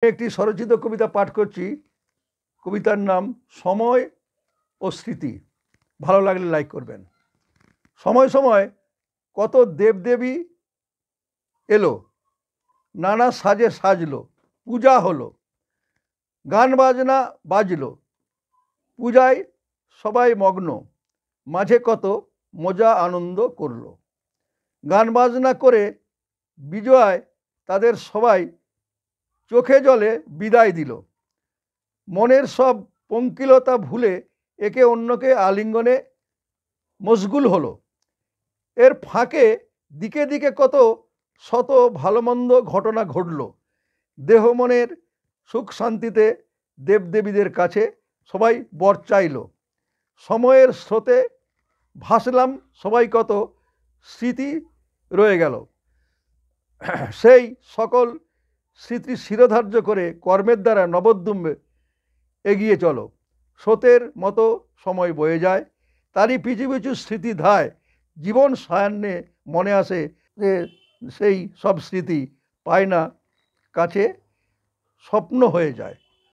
একটি স্বরচিত কবিতা পাঠ করছি। কবিতার নাম সময় ও স্মৃতি। ভালো লাগলে লাইক করবেন। সময় সময় কত দেবদেবী এলো, নানা সাজে সাজলো, পূজা হলো, গান বাজনা বাজলো, পূজায় সবাই মগ্ন, মাঝে কত মজা আনন্দ করলো। গান বাজনা করে বিজয় তাদের সবাই চোখে জলে বিদায় দিল। মনের সব পঙ্কিলতা ভুলে একে অন্যকে আলিঙ্গনে মশগুল হলো। এর ফাঁকে দিকে দিকে কত শত ভালো মন্দ ঘটনা ঘটল। দেহ মনের সুখ শান্তিতে দেবদেবীদের কাছে সবাই বর চাইল। সময়ের স্রোতে ভাসলাম সবাই, কত স্মৃতি রয়ে গেল। সেই সকল স্মৃতি শিরোধার্য করে কর্মের দ্বারা নবদ্যুম্বে এগিয়ে চলো। স্রোতের মতো সময় বয়ে যায়, তারই পিছু পিছু স্মৃতি ধায়। জীবন সায়ান্নে মনে আসে যে সেই সব স্মৃতি পায় না কাছে, স্বপ্ন হয়ে যায়।